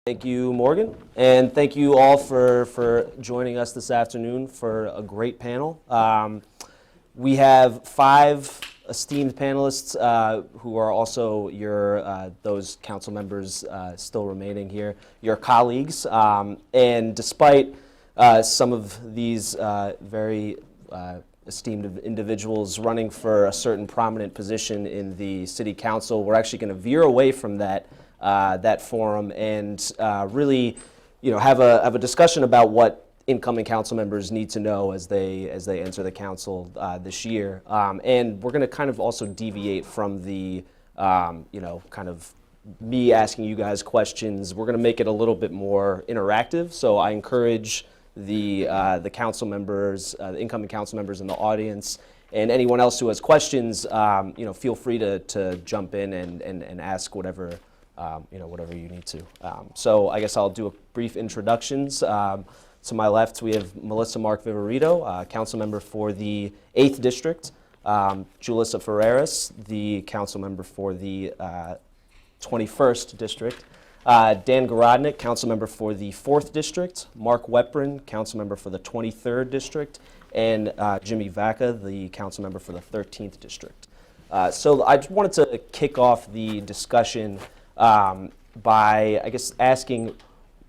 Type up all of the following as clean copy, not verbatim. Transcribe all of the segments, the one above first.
Thank you, Morgan, and thank you all for joining us this afternoon for a great panel. We have 5 esteemed panelists who are also your those council members still remaining here, your colleagues, and despite some of these very esteemed individuals running for a certain prominent position in the city council, we're actually going to veer away from that forum and really, have a discussion about what incoming council members need to know as they enter the council this year. And we're going to kind of also deviate from the, kind of me asking you guys questions. We're going to make it a little bit more interactive. So I encourage the council members, the incoming council members in the audience, and anyone else who has questions, feel free to jump in and ask whatever. Whatever you need to. So I guess I'll do a brief introductions. To my left, we have Melissa Mark Viverito, council member for the 8th District. Julissa Ferreras, the council member for the 21st District. Dan Garodnick, council member for the 4th District. Mark Weprin, council member for the 23rd District. And Jimmy Vaca, the council member for the 13th District. So I just wanted to kick off the discussion by, I guess, asking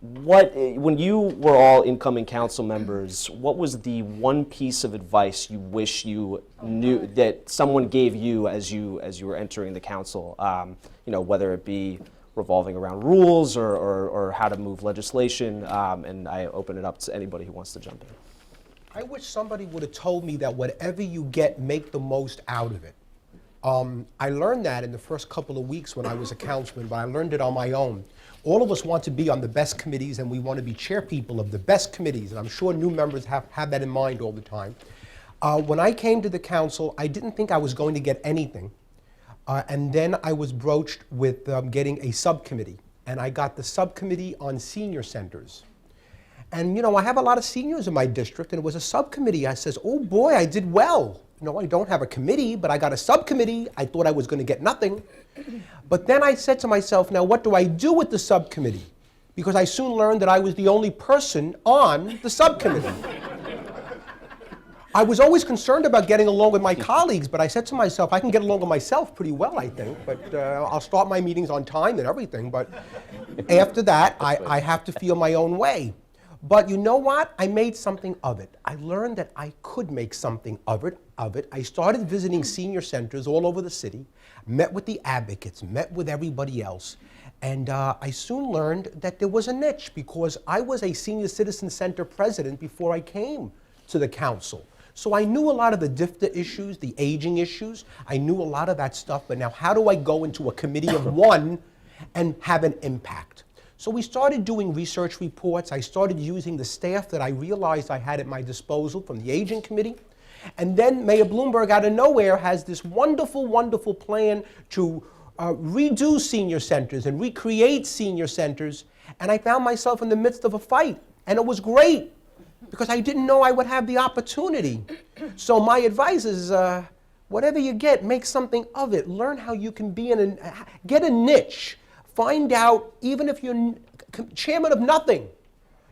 when you were all incoming council members, what was the one piece of advice you wish you knew that someone gave you as you were entering the council? Whether it be revolving around rules or how to move legislation, and I open it up to anybody who wants to jump in. I wish somebody would have told me that whatever you get, make the most out of it. I learned that in the first couple of weeks when I was a councilman, but I learned it on my own. All of us want to be on the best committees, and we want to be chairpeople of the best committees, and I'm sure new members have that in mind all the time. When I came to the council, I didn't think I was going to get anything, and then I was broached with getting a subcommittee, and I got the subcommittee on senior centers. And I have a lot of seniors in my district, and it was a subcommittee. I says, oh boy, I did well. I don't have a committee, but I got a subcommittee. I thought I was going to get nothing. But then I said to myself, now what do I do with the subcommittee? Because I soon learned that I was the only person on the subcommittee. I was always concerned about getting along with my colleagues, but I said to myself, I can get along with myself pretty well, I think. But I'll start my meetings on time and everything. But after that, I have to feel my own way. But you know what? I made something of it. I learned that I could make something of it. I started visiting senior centers all over the city, met with the advocates, met with everybody else, and I soon learned that there was a niche because I was a senior citizen center president before I came to the council. So I knew a lot of the DFTA issues, the aging issues. I knew a lot of that stuff, but now how do I go into a committee of one and have an impact? So we started doing research reports. I started using the staff that I realized I had at my disposal from the Aging Committee. And then Mayor Bloomberg, out of nowhere, has this wonderful, wonderful plan to redo senior centers and recreate senior centers. And I found myself in the midst of a fight. And it was great because I didn't know I would have the opportunity. So my advice is, whatever you get, make something of it. Learn how you can be get a niche. Find out, even if you're chairman of nothing,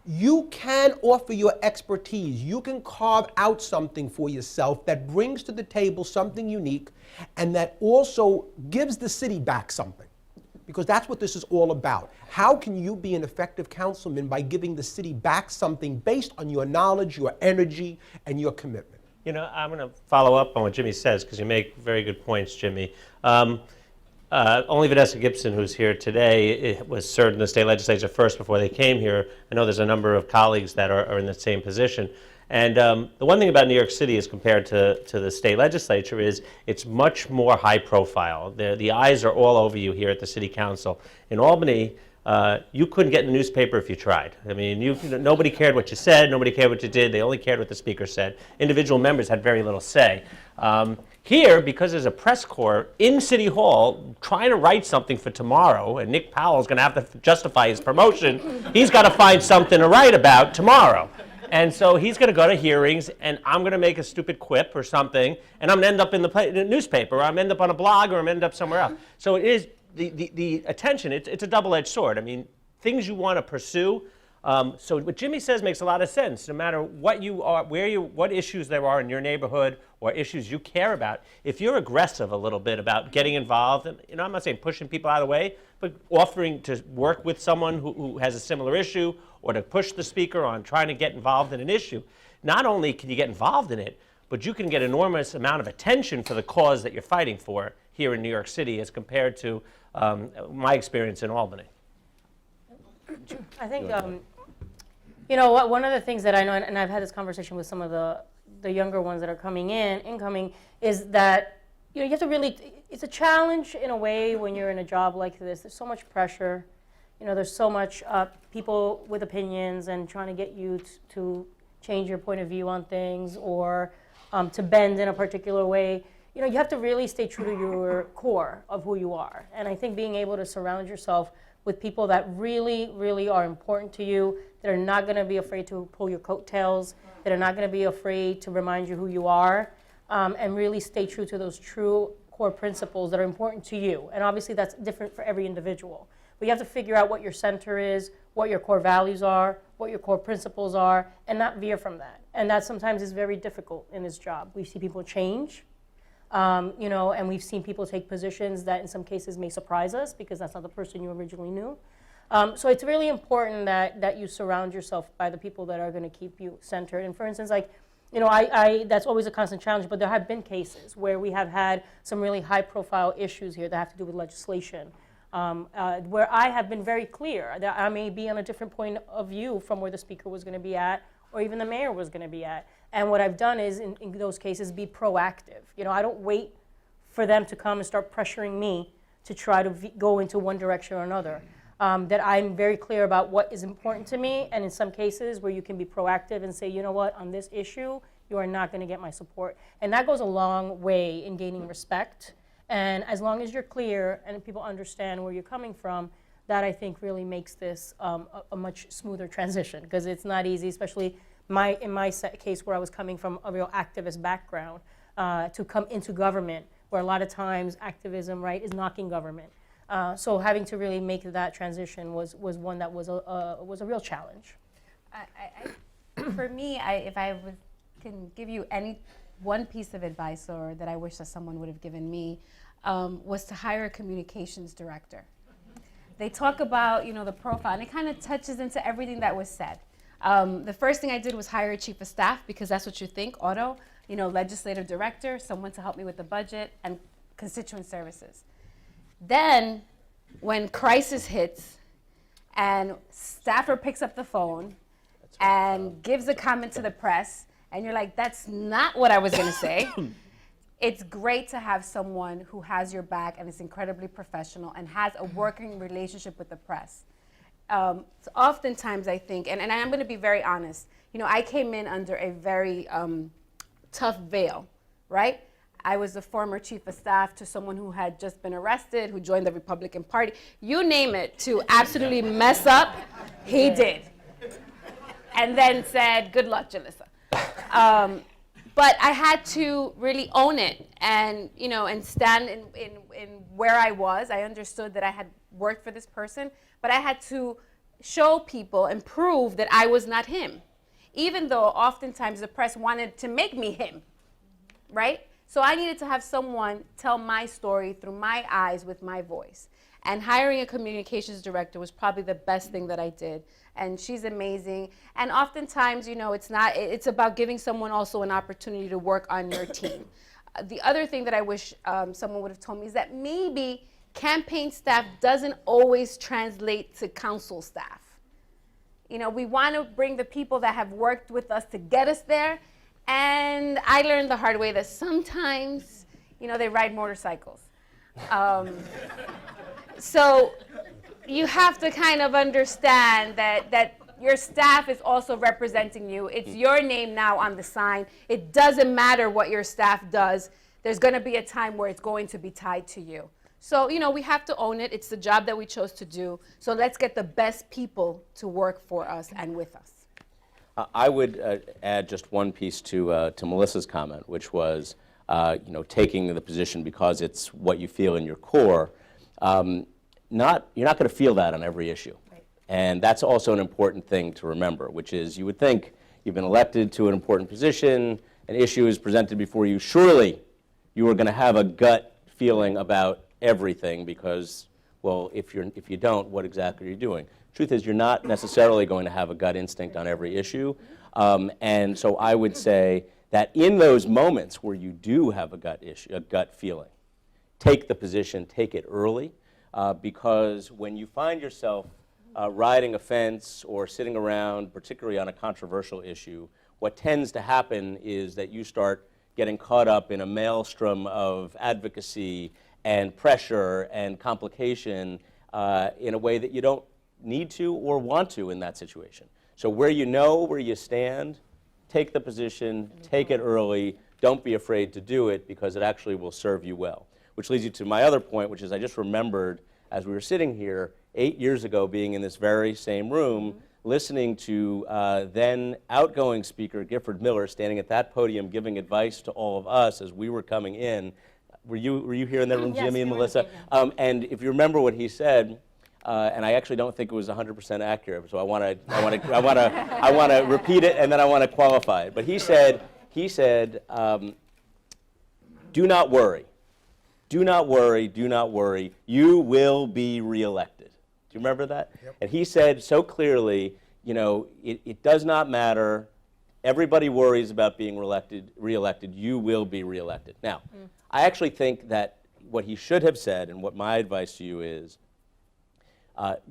you can offer your expertise. You can carve out something for yourself that brings to the table something unique and that also gives the city back something. Because that's what this is all about. How can you be an effective councilman by giving the city back something based on your knowledge, your energy, and your commitment? I'm going to follow up on what Jimmy says because you make very good points, Jimmy. Only Vanessa Gibson, who's here today, was served in the state legislature first before they came here. I know there's a number of colleagues that are in the same position. And the one thing about New York City as compared to the state legislature is it's much more high profile. The eyes are all over you here at the city council. In Albany, you couldn't get in the newspaper if you tried. I mean, nobody cared what you said, nobody cared what you did, they only cared what the speaker said. Individual members had very little say. Here, because there's a press corps in City Hall trying to write something for tomorrow, and Nick Powell's going to have to justify his promotion, he's got to find something to write about tomorrow. And so he's going to go to hearings, and I'm going to make a stupid quip or something, and I'm going to end up in the newspaper, or I'm going to end up on a blog, or I'm going to end up somewhere else. So it is the attention, it's a double-edged sword. I mean, things you want to pursue. So what Jimmy says makes a lot of sense. No matter what you are, what issues there are in your neighborhood or issues you care about, if you're aggressive a little bit about getting involved, and I'm not saying pushing people out of the way, but offering to work with someone who has a similar issue or to push the speaker on trying to get involved in an issue, not only can you get involved in it, but you can get enormous amount of attention for the cause that you're fighting for here in New York City as compared to my experience in Albany. I think, one of the things that I know, and I've had this conversation with some of the younger ones that are incoming, is that, you have to really, it's a challenge in a way when you're in a job like this. There's so much pressure. There's so much people with opinions and trying to get you to change your point of view on things or to bend in a particular way. You have to really stay true to your core of who you are. And I think being able to surround yourself with people that really, really are important to you, that are not going to be afraid to pull your coattails, that are not going to be afraid to remind you who you are, and really stay true to those true core principles that are important to you. And obviously that's different for every individual. But you have to figure out what your center is, what your core values are, what your core principles are, and not veer from that. And that sometimes is very difficult in this job. We see people change. And we've seen people take positions that in some cases may surprise us because that's not the person you originally knew. So it's really important that you surround yourself by the people that are going to keep you centered. And for instance, that's always a constant challenge, but there have been cases where we have had some really high-profile issues here that have to do with legislation, where I have been very clear that I may be on a different point of view from where the speaker was going to be at, or even the mayor was going to be at. And what I've done is, in those cases, be proactive. I don't wait for them to come and start pressuring me to try to go into one direction or another. That I'm very clear about what is important to me, and in some cases where you can be proactive and say, you know what, on this issue, you are not going to get my support. And that goes a long way in gaining respect. And as long as you're clear and people understand where you're coming from, that I think really makes this a much smoother transition, because it's not easy, especially in my case where I was coming from a real activist background, to come into government, where a lot of times activism, right, is knocking government. So having to really make that transition was one that was a real challenge. For me, if I can give you one piece of advice or that I wish that someone would have given me, was to hire a communications director. They talk about, the profile, and it kind of touches into everything that was said. The first thing I did was hire a chief of staff, because that's what you think, auto, legislative director, someone to help me with the budget and constituent services. Then, when crisis hits and staffer picks up the phone and gives a comment to the press, and you're like, that's not what I was going to say, it's great to have someone who has your back and is incredibly professional and has a working relationship with the press. So oftentimes I think, and I'm going to be very honest, I came in under a very tough veil, right? I was a former chief of staff to someone who had just been arrested, who joined the Republican Party. You name it, to absolutely mess up, he did. And then said, good luck, Jalissa. But I had to really own it and, and stand in where I was. I understood that I had worked for this person, but I had to show people and prove that I was not him, even though oftentimes the press wanted to make me him, right? So I needed to have someone tell my story through my eyes with my voice. And hiring a communications director was probably the best thing that I did. And she's amazing. And oftentimes, it's about giving someone also an opportunity to work on your team. The other thing that I wish someone would have told me is that maybe campaign staff doesn't always translate to council staff. We want to bring the people that have worked with us to get us there. And I learned the hard way that sometimes, they ride motorcycles. So you have to kind of understand that your staff is also representing you. It's your name now on the sign. It doesn't matter what your staff does. There's going to be a time where it's going to be tied to you. So, we have to own it. It's the job that we chose to do. So let's get the best people to work for us and with us. I would add just one piece to Melissa's comment, which was, taking the position because it's what you feel in your core. You're not going to feel that on every issue. Right. And that's also an important thing to remember, which is you would think you've been elected to an important position, an issue is presented before you, surely you are going to have a gut feeling about everything because, well, if you don't, what exactly are you doing? Truth is, you're not necessarily going to have a gut instinct on every issue. And so I would say that in those moments where you do have a gut feeling, take the position, take it early, because when you find yourself riding a fence or sitting around, particularly on a controversial issue, what tends to happen is that you start getting caught up in a maelstrom of advocacy and pressure and complication in a way that you don't need to or want to in that situation. So where you know where you stand, take the position, take it early, don't be afraid to do it because it actually will serve you well. Which leads you to my other point, which is I just remembered as we were sitting here 8 years ago being in this very same room, listening to then outgoing Speaker Gifford Miller standing at that podium giving advice to all of us as we were coming in. Were you here in that room, Yes, Jimmy and we were in the Melissa? same And if you remember what he said, and I actually don't think it was 100% accurate, so I want to repeat it and then I want to qualify it. But he said, do not worry. Do not worry, do not worry. You will be reelected. Do you remember that? Yep. And he said so clearly, you know, it does not matter. Everybody worries about being reelected. You will be reelected. Now, I actually think that what he should have said, and what my advice to you is,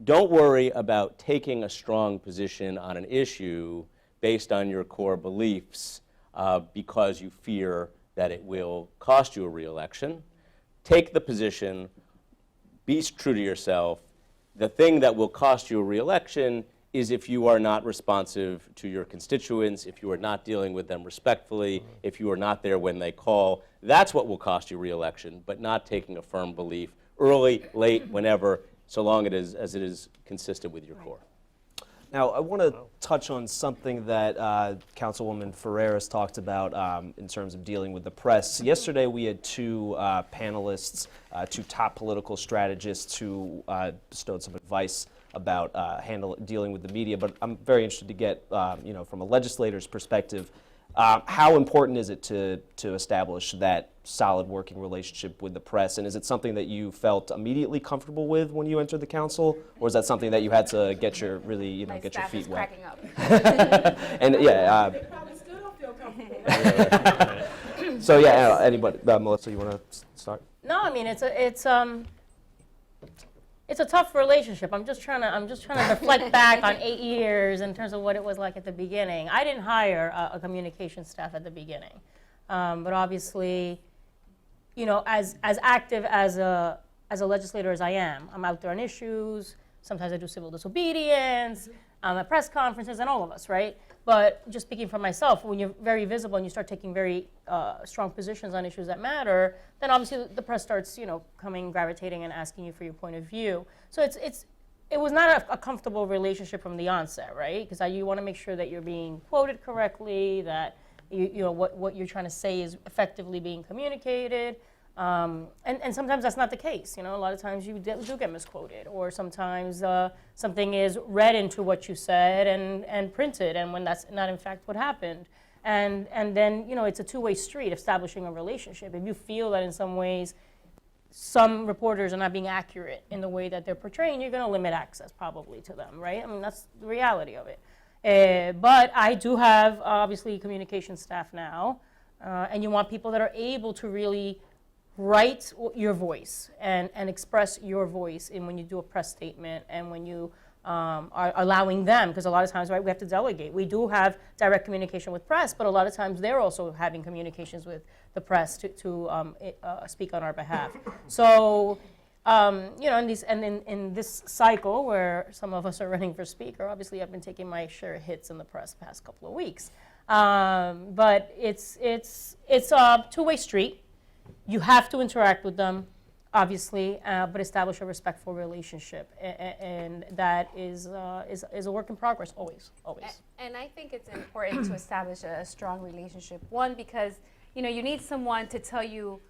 don't worry about taking a strong position on an issue based on your core beliefs because you fear that it will cost you a reelection. Take the position, be true to yourself. The thing that will cost you a reelection is if you are not responsive to your constituents, if you are not dealing with them respectfully, if you are not there when they call. That's what will cost you reelection, but not taking a firm belief early, late, whenever, so long as it is consistent with your core. Now, I want to touch on something that Councilwoman Ferreras talked about in terms of dealing with the press. Yesterday, we had two panelists, two top political strategists who bestowed some advice about dealing with the media. But I'm very interested to get, from a legislator's perspective, how important is it to establish that solid working relationship with the press? And is it something that you felt immediately comfortable with when you entered the council, or is that something that you had to get your My get your staff feet is wet? cracking up. And yeah. So yeah, anybody, Melissa, you want to start? No, I mean it's a tough relationship. I'm just trying to reflect back on 8 years in terms of what it was like at the beginning. I didn't hire a communication staff at the beginning, but obviously, as active as a legislator as I am, I'm out there on issues. Sometimes I do civil disobedience. I'm at press conferences, and all of us, right? But just speaking for myself, when you're very visible and you start taking very strong positions on issues that matter, then obviously the press starts, gravitating and asking you for your point of view. So it was not a comfortable relationship from the onset, right? Because you want to make sure that you're being quoted correctly, that what you're trying to say is effectively being communicated. And sometimes that's not the case. A lot of times you do get misquoted, or sometimes something is read into what you said and printed, and when that's not in fact what happened. And then it's a two-way street, establishing a relationship. If you feel that in some ways some reporters are not being accurate in the way that they're portraying, you're going to limit access probably to them, right? I mean, that's the reality of it. But I do have obviously communication staff now, and you want people that are able to really write your voice and express your voice in when you do a press statement and when you are allowing them, because a lot of times, right, we have to delegate. We do have direct communication with press, but a lot of times they're also having communications with the press to speak on our behalf. So, in this cycle where some of us are running for speaker, obviously I've been taking my share of hits in the press the past couple of weeks. But it's a two-way street. You have to interact with them, obviously, but establish a respectful relationship, and that is a work in progress, always. And I think it's important to establish a strong relationship. One, because you need someone to tell you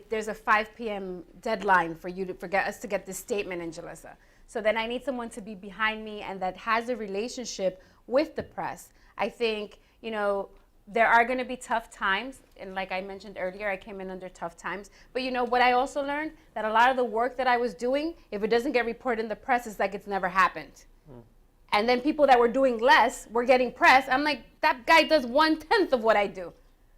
there's a 5 p.m. deadline for us to get this statement in, Jalissa. So then I need someone to be behind me and that has a relationship with the press. I think, you know, there are going to be tough times. And like I mentioned earlier, I came in under tough times. But you know what I also learned? That a lot of the work that I was doing, if it doesn't get reported in the press, it's like it's never happened. And then people that were doing less were getting press. I'm like, that guy does 1/10 of what I do.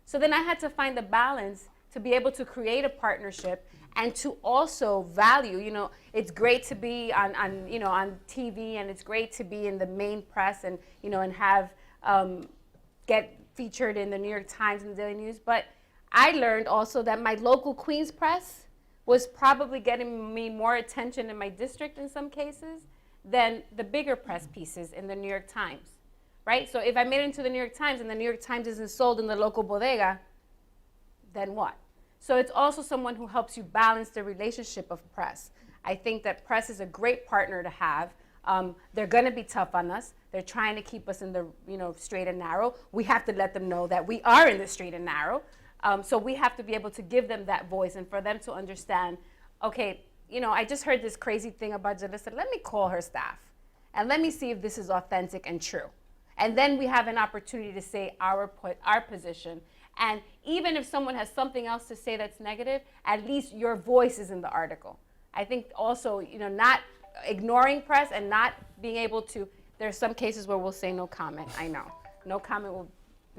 So then I had to find the balance to be able to create a partnership and to also value, you know, it's great to be on TV, and it's great to be in the main press and, you know, and have, get featured in the New York Times and the Daily News. But I learned also that my local Queens press was probably getting me more attention in my district in some cases than the bigger press pieces in the New York Times, right? So if I made it into the New York Times and the New York Times isn't sold in the local bodega, then what? So it's also someone who helps you balance the relationship of press. I think that press is a great partner to have. They're going to be tough on us. They're trying to keep us in the, you know, straight and narrow. We have to let them know that we are in the straight and narrow. So we have to be able to give them that voice and for them to understand, okay, you know, I just heard this crazy thing about Jalissa. Let me call her staff and let me see if this is authentic and true. And then we have an opportunity to say our position. And even if someone has something else to say that's negative, at least your voice is in the article. I think also, you know, not ignoring press and not being able to, there's some cases where we'll say no comment, I know. No comment will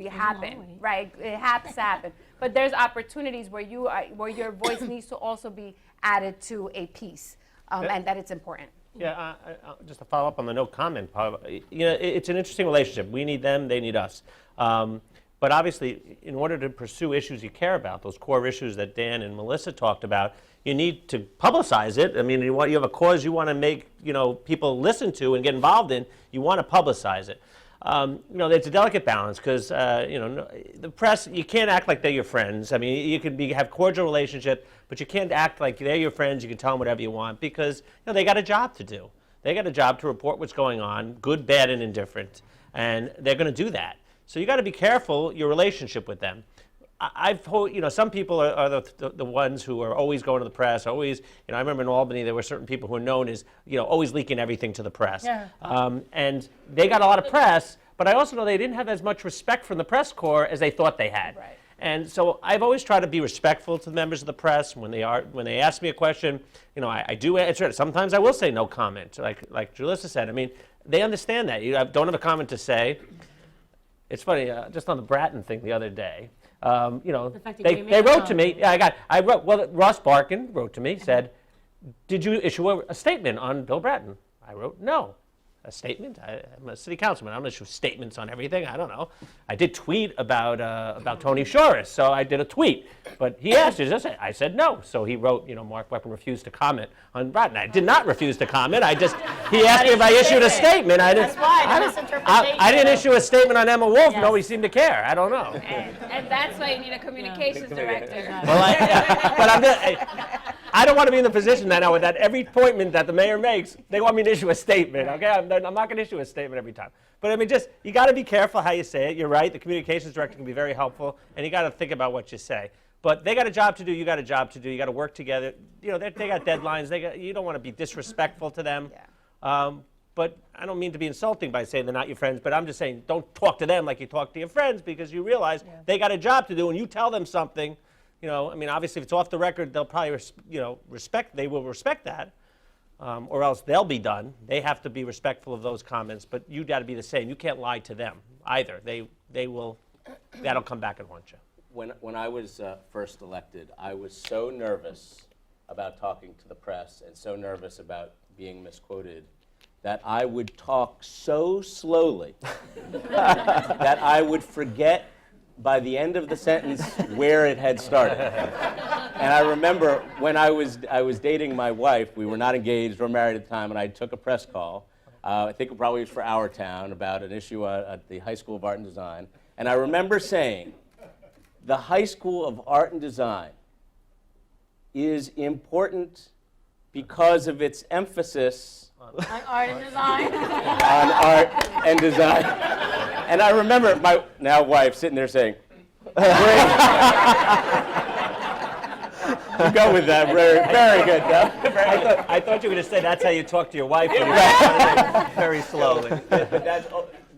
happen, right? It has to happen. But there's opportunities where where your voice needs to also be added to a piece, and that it's important. Yeah, just to follow up on the no comment part, you know, it's an interesting relationship. We need them, they need us. But obviously, in order to pursue issues you care about, those core issues that Dan and Melissa talked about, you need to publicize it. I mean, you have a cause you want to make, you know, people listen to and get involved in. You want to publicize it. You know, it's a delicate balance because, you know, the press, you can't act like they're your friends. I mean, you can have cordial relationship, but you can't act like they're your friends. You can tell them whatever you want because, you know, they got a job to do. They got a job to report what's going on, good, bad, and indifferent, and they're going to do that. So you got to be careful your relationship with them. You know, some people are the ones who are always going to the press, always, you know, I remember in Albany there were certain people who were known as, you know, always leaking everything to the press. Yeah. And they got a lot of press, but I also know they didn't have as much respect from the press corps as they thought they had. Right. And so I've always tried to be respectful to the members of the press when they ask me a question. You know, I do answer it. Sometimes I will say no comment, like Jalissa said. I mean, they understand that. You don't have a comment to say. It's funny, just on the Bratton thing the other day. You know, fact that they you wrote to me. Yeah, well, Ross Barkin wrote to me, said, "Did you issue a statement on Bill Bratton?" I wrote, "No." A statement? I'm a city councilman. I don't issue statements on everything. I don't know. I did tweet about Tony Shores, so I did a tweet. But he asked, I said no. So he wrote, you know, Mark Weapon refused to comment on Bratton. I did not refuse to comment. He asked me if I issued a statement. That's why, the misinterpretation. I didn't issue a statement on Emma Wolf. Yes. Nobody seemed to care. I don't know. And that's why you need a communications director. Well, but I don't want to be in the position that now with that every appointment that the mayor makes, they want me to issue a statement. Okay, I'm not going to issue a statement every time. But I mean, just you got to be careful how you say it. You're right. The communications director can be very helpful, and you got to think about what you say. But they got a job to do. You got a job to do. You got to work together. You know, they got deadlines. You don't want to be disrespectful to them. Yeah. But I don't mean to be insulting by saying they're not your friends. But I'm just saying, don't talk to them like you talk to your friends because you realize they got a job to do, and you tell them something. You know, I mean, obviously, if it's off the record, they'll probably, they will respect that, or else they'll be done. They have to be respectful of those comments, but you got to be the same. You can't lie to them either. That'll come back and haunt you. When I was first elected, I was so nervous about talking to the press and so nervous about being misquoted that I would talk so slowly that I would forget by the end of the sentence where it had started. And I remember when I was dating my wife, we were not engaged or married at the time, and I took a press call. I think it probably was for Our Town about an issue at the High School of Art and Design. And I remember saying, the High School of Art and Design is important because of its emphasis On art and design. on art and design. And I remember my now wife sitting there saying, You go with that. Very, very good, Deb. I thought you were going to say that's how you talk to your wife when you're very slowly. That's,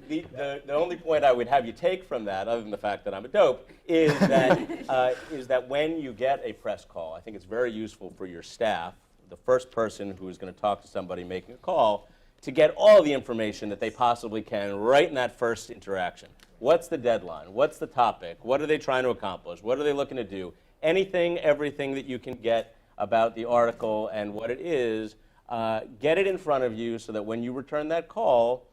the only point I would have you take from that, other than the fact that I'm a dope, is that when you get a press call, I think it's very useful for your staff, the first person who is going to talk to somebody making a call, to get all the information that they possibly can right in that first interaction. What's the deadline? What's the topic? What are they trying to accomplish? What are they looking to do? Anything, everything that you can get about the article and what it is, get it in front of you so that when you return that call,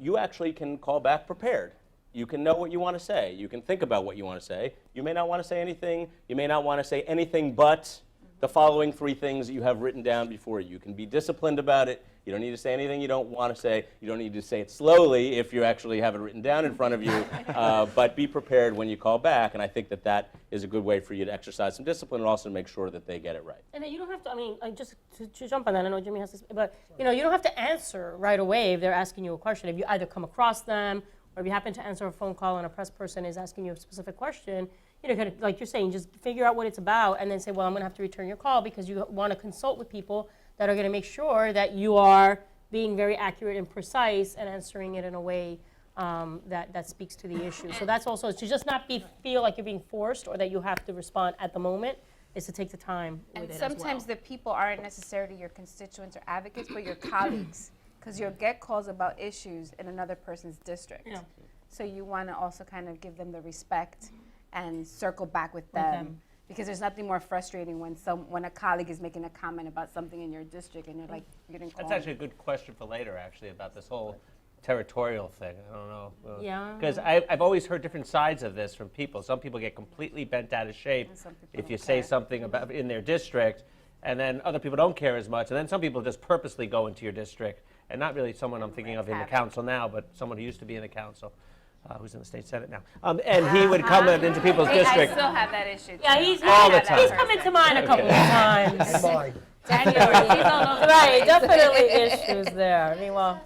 you actually can call back prepared. You can know what you want to say. You can think about what you want to say. You may not want to say anything. You may not want to say anything but the following 3 things that you have written down before you. You can be disciplined about it. You don't need to say anything you don't want to say. You don't need to say it slowly if you actually have it written down in front of you. But be prepared when you call back. And I think that that is a good way for you to exercise some discipline and also make sure that they get it right. And then you don't have to, I mean, just to jump on that, I know Jimmy has to, but you know, you don't have to answer right away if they're asking you a question. If you either come across them or if you happen to answer a phone call and a press person is asking you a specific question, you know, kind of, like you're saying, just figure out what it's about and then say, well, I'm going to have to return your call because you want to consult with people that are going to make sure that you are being very accurate and precise and answering it in a way that speaks to the issue. So that's also to just not feel like you're being forced or that you have to respond at the moment, is to take the time with And it sometimes as well. the people aren't necessarily your constituents or advocates, but your colleagues, because you'll get calls about issues in another person's district. Yeah. So you want to also kind of give them the respect and circle back with them. Because there's nothing more frustrating when a colleague is making a comment about something in your district and you're like, you're getting called. That's actually a good question for later, actually, about this whole territorial thing. I don't know. Yeah. Because I've always heard different sides of this from people. Some people get completely bent out of shape And some people if you don't say care. something about in their district, and then other people don't care as much. And then some people just purposely go into your district, and not really someone I'm thinking of in the Habit. council now, but someone who used to be in the council. Who's in the state senate now, and he would come into people's Hey, I district. still have that issue. Yeah, too. he's All the I have that time. He's person. come into mine a couple of times. Mine. January, he's all over the Right, place. definitely issues there. I mean, well,